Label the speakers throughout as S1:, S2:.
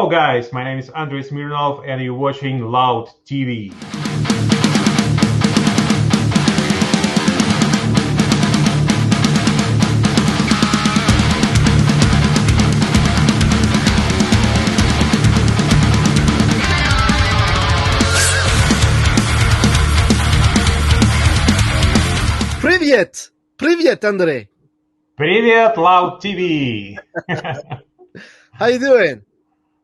S1: Hello guys, my name is Andrey Smirnoff and you're watching Loud TV.
S2: Привет! Привет, Andrey!
S1: Привет, Loud TV!
S2: How you doing?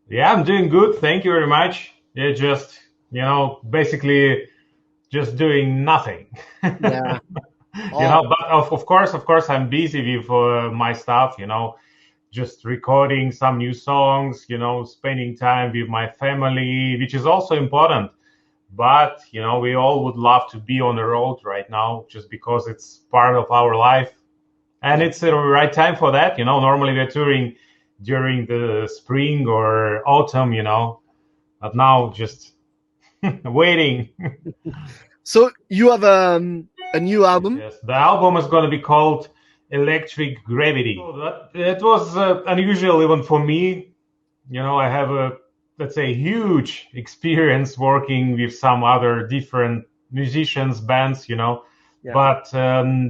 S1: Yeah, I'm doing good, thank you very much. Yeah, just, basically just doing nothing.
S2: Yeah.
S1: But of course, I'm busy with my stuff, just recording some new songs, spending time with my family, which is also important. But, we all would love to be on the road right now just because it's part of our life. And it's the right time for that. Normally we're touring during the spring or autumn, but now just waiting.
S2: So you have a new album?
S1: Yes, the album is going to be called Electric Gravity. So it was unusual even for me. I have a, let's say, huge experience working with some other different musicians, bands,
S2: Yeah.
S1: But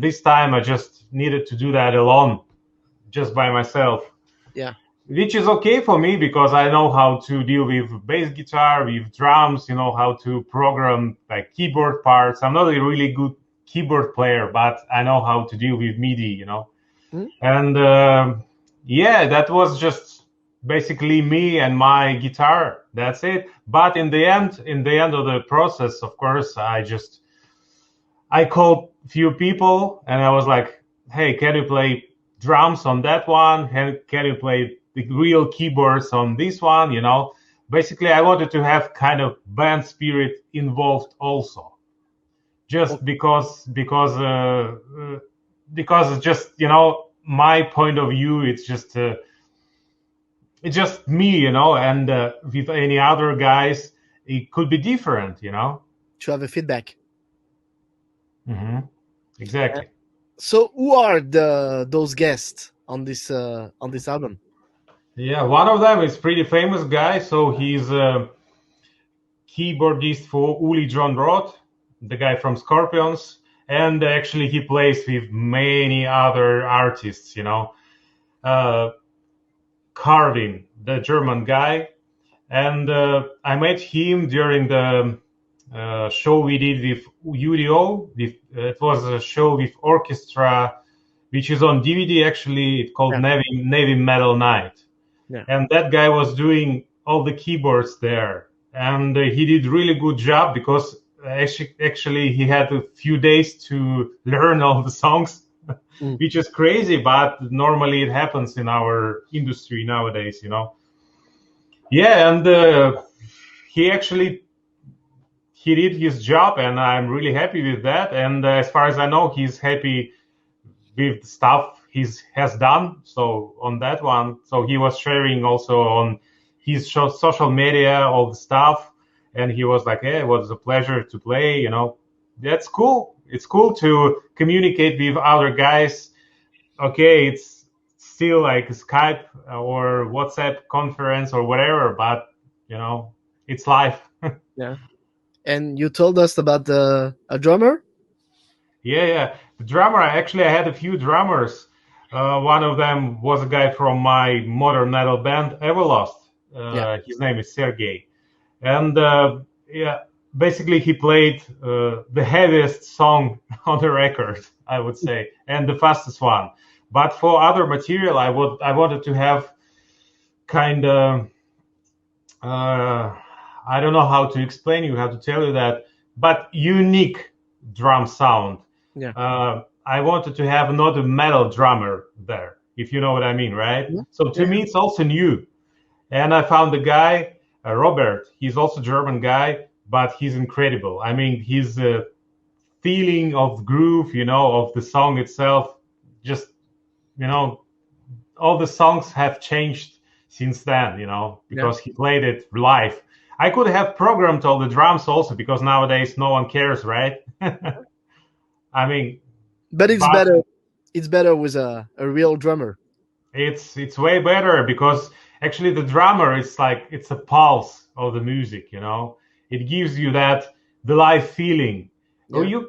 S1: this time I just needed to do that alone, just by myself.
S2: Yeah.
S1: Which is okay for me because I know how to deal with bass guitar, with drums, how to program like keyboard parts. I'm not a really good keyboard player, but I know how to deal with MIDI,
S2: Mm.
S1: And that was just basically me and my guitar. That's it. But in the end of the process, of course, I called few people and I was like, hey, can you play drums on that one? Can you play the real keyboards on this one? Basically I wanted to have kind of band spirit involved also, just because it's just my point of view. It's just me, and with any other guys it could be different,
S2: To have a feedback.
S1: Mm-hmm. Exactly.
S2: So who are those guests on this album?
S1: Yeah, one of them is pretty famous guy. So he's a keyboardist for Uli John Roth, the guy from Scorpions, and actually he plays with many other artists. Carvin, the German guy, and I met him during the show we did with UDO. It was a show with orchestra, which is on DVD actually. It's called Navy Metal Night.
S2: Yeah.
S1: And that guy was doing all the keyboards there. And he did really good job because actually he had a few days to learn all the songs, which is crazy, but normally it happens in our industry nowadays, Yeah, and he did his job, and I'm really happy with that. And as far as I know, he's happy with the stuff he has done. So on that one, so he was sharing also on his social media all the stuff, and he was like, "Hey, it was a pleasure to play." That's cool. It's cool to communicate with other guys. Okay, it's still like Skype or WhatsApp conference or whatever, but it's life.
S2: Yeah. And you told us about a drummer?
S1: Yeah. The drummer, I had a few drummers. One of them was a guy from my modern metal band, Everlost. His name is Sergey. And basically he played the heaviest song on the record, I would say, and the fastest one. But for other material, I wanted to have kind of, I don't know how to explain you, how to tell you that, but unique drum sound.
S2: Yeah.
S1: I wanted to have not a metal drummer there, if you know what I mean, right?
S2: Yeah.
S1: So to me, it's also new. And I found the guy, Robert. He's also a German guy, but he's incredible. I mean, his feeling of groove, of the song itself, just, all the songs have changed since then, because he played it live. I could have programmed all the drums also, because nowadays no one cares, right? I mean,
S2: but it's better with a real drummer.
S1: It's way better because Actually, the drummer is like it's a pulse of the music. It gives you the live feeling. Oh,
S2: Yeah.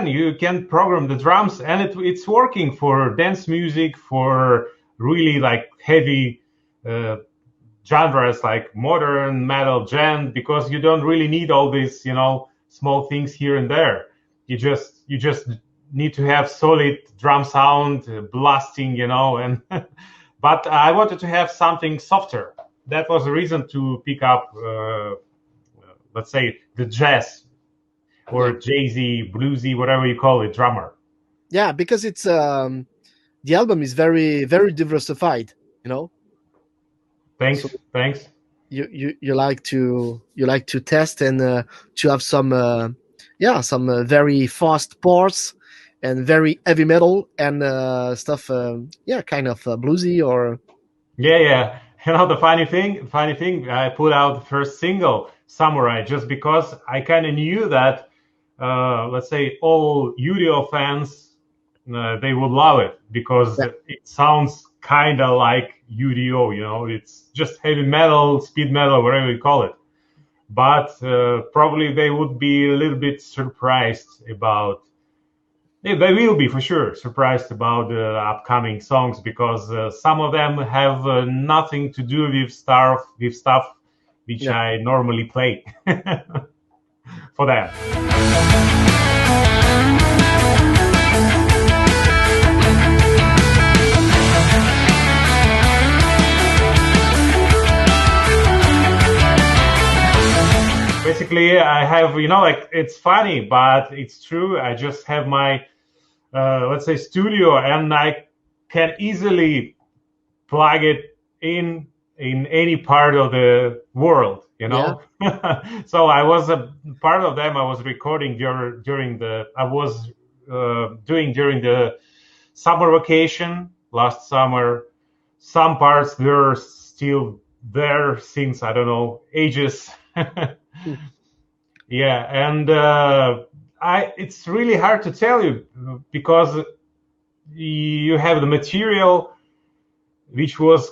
S1: you can program the drums, and it's working for dance music, for really like heavy uh, genres like modern metal, gen, because you don't really need all these small things here and there. You just need to have solid drum sound, blasting, and but I wanted to have something softer. That was the reason to pick up, let's say, the jazz or
S2: Yeah.
S1: jazzy, bluesy, whatever you call it, drummer.
S2: Yeah, because it's the album is very very diversified, you know. So
S1: Thanks.
S2: you like to test and to have some some very fast parts and very heavy metal and stuff kind of bluesy or
S1: Yeah. The funny thing, I put out the first single, Samurai, just because I kind of knew that, let's say, all UDO fans, they would love it because
S2: yeah,
S1: it sounds kind of like UDO, it's just heavy metal, speed metal, whatever you call it. But probably they would be a little bit surprised about. Yeah, they will be for sure surprised about the upcoming songs because some of them have nothing to do with stuff which
S2: yeah.
S1: I normally play for them. Basically, I have, like it's funny, but it's true. I just have my, let's say, studio, and I can easily plug it in any part of the world.
S2: Yeah.
S1: So I was a part of them. I was recording I was doing during the summer vacation last summer. Some parts were still there since, I don't know, ages.
S2: Hmm.
S1: Yeah, and it's really hard to tell you because you have the material which was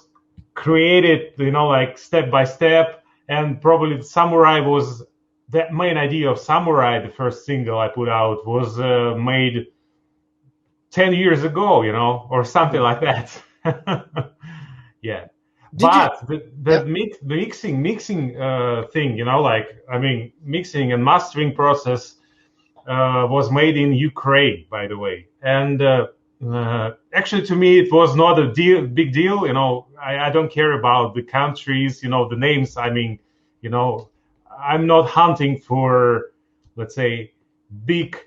S1: created, like step by step, and probably the Samurai was the main idea of Samurai. The first single I put out was made 10 years ago, or something like that. Yeah.
S2: Did you?
S1: But
S2: Yeah.
S1: the mixing thing, like, I mean, mixing and mastering process was made in Ukraine, by the way. And actually, to me, it was not a big deal. I don't care about the countries, the names. I mean, you know, I'm not hunting for, let's say, big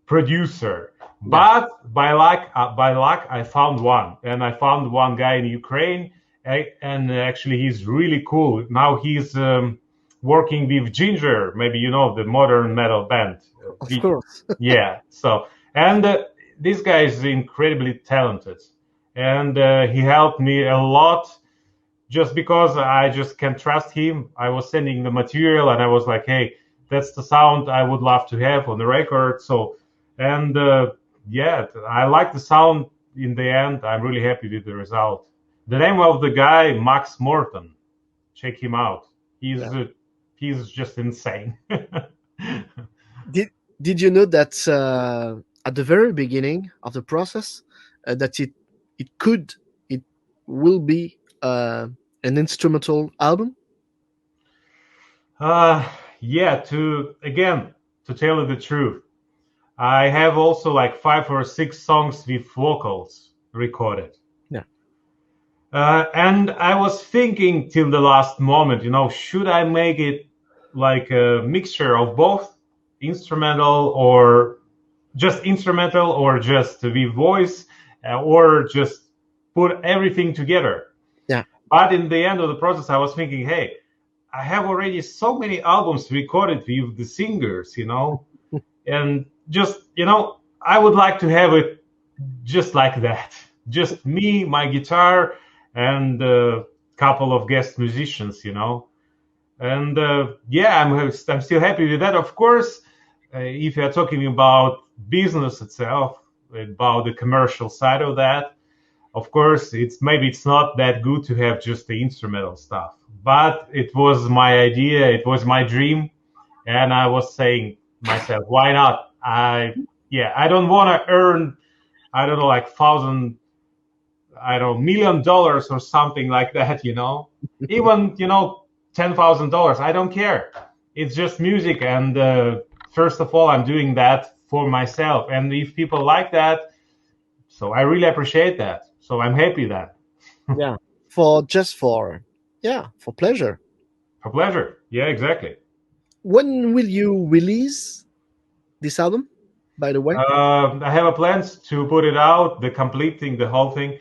S1: producer.
S2: Yeah.
S1: But by luck, I found one, and I found one guy in Ukraine, and actually, he's really cool. Now he's working with Ginger, maybe the modern metal band.
S2: Of course.
S1: Yeah. So, and this guy is incredibly talented, and he helped me a lot just because I just can trust him. I was sending the material, and I was like, "Hey, that's the sound I would love to have on the record." So, and yeah, I like the sound. In the end, I'm really happy with the result. The name of the guy, Max Morton. Check him out. He's
S2: Yeah.
S1: uh, he's just insane.
S2: Did Did you know that at the very beginning of the process that it will be an instrumental album?
S1: Uh, yeah, to tell you the truth, I have also like 5 or 6 songs with vocals recorded.
S2: Yeah.
S1: And I was thinking till the last moment, should I make it like a mixture of both instrumental or just with voice, or just put everything together.
S2: Yeah.
S1: But in the end of the process, I was thinking, hey, I have already so many albums recorded with the singers, and just, I would like to have it just like that. Just me, my guitar, and a couple of guest musicians, And yeah, I'm still happy with that. Of course, if you're talking about business itself, about the commercial side of that, Of course, it's not that good to have just the instrumental stuff, but it was my idea, it was my dream, and I was saying myself, why not? I don't want to earn, I don't know, like thousand, I don't know, $1 million or something like that, even $10,000. I don't care. It's just music, and first of all, I'm doing that for myself, and if people like that, so I really appreciate that. So I'm happy that.
S2: Yeah, for pleasure.
S1: For pleasure. Yeah, exactly.
S2: When will you release this album, by the way?
S1: I have a plans to put it out, the complete thing, the whole thing,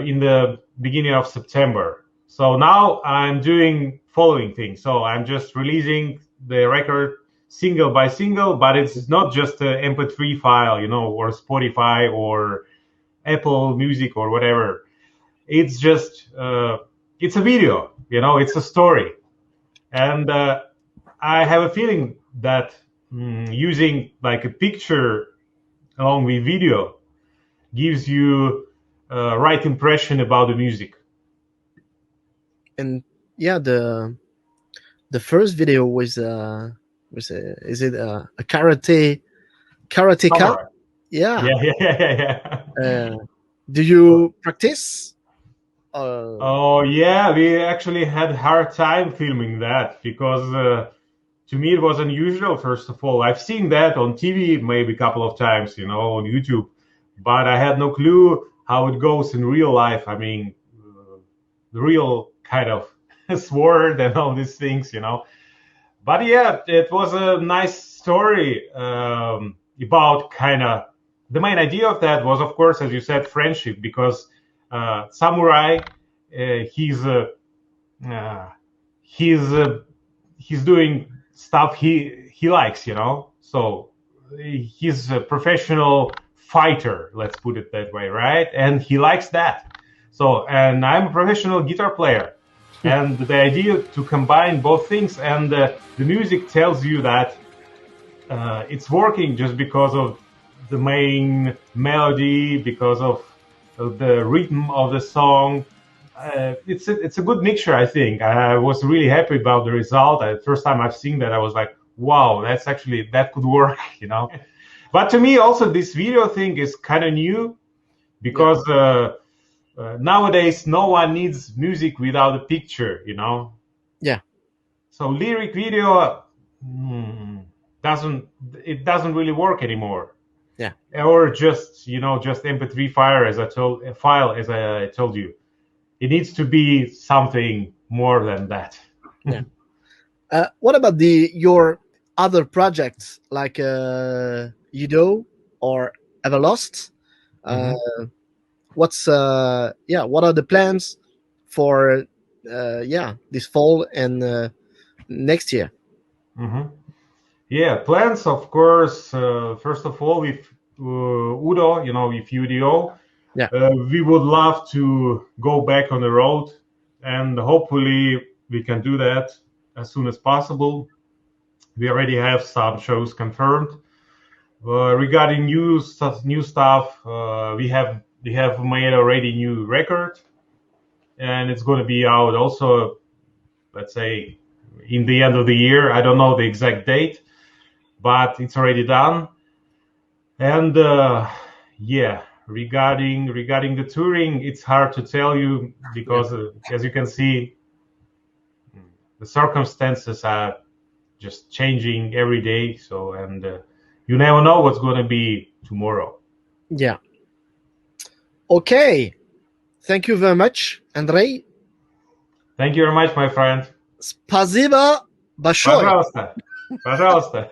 S1: in the beginning of September. So now I'm doing following things. So I'm just releasing the record single by single, but it's not just a MP3 file, or Spotify or Apple Music or whatever. It's just it's a video, it's a story, and I have a feeling that using like a picture along with video gives you right impression about the music.
S2: And yeah, the first video was is it a karateka?
S1: Samurai.
S2: Yeah.
S1: Yeah.
S2: Do you practice?
S1: Oh yeah, we actually had hard time filming that because to me it was unusual. First of all, I've seen that on TV maybe a couple of times, on YouTube, but I had no clue how it goes in real life. I mean, the real kind of sword and all these things, But yeah, it was a nice story about kind of the main idea of that was, of course, as you said, friendship, because Samurai, he's he's doing stuff he likes, So he's a professional fighter, let's put it that way, right? And he likes that. So, and I'm a professional guitar player. And the idea to combine both things, and the music tells you that it's working just because of the main melody, because of the rhythm of the song. It's a good mixture, I think. I was really happy about the result. The first time I've seen that, I was like, wow, that could work, But to me, also, this video thing is kind of new because nowadays no one needs music without a picture,
S2: Yeah.
S1: So lyric video doesn't really work anymore.
S2: Yeah.
S1: Or just just MP3 file as I told you. It needs to be something more than that.
S2: Yeah. What about your other projects like UDO or Everlost? What are the plans for this fall and next year?
S1: Yeah, plans, of course. First of all, with UDO, with UDO, we would love to go back on the road, and hopefully we can do that as soon as possible. We already have some shows confirmed. Regarding new stuff, we have made already new record, and it's going to be out also, let's say, in the end of the year. I don't know the exact date, but it's already done. And regarding the touring, it's hard to tell you because as you can see, the circumstances are just changing every day. So, and you never know what's going to be tomorrow.
S2: Yeah. Okay. Thank you very much, Andrey.
S1: Thank you very much, my friend.
S2: Спасибо большое.
S1: Пожалуйста.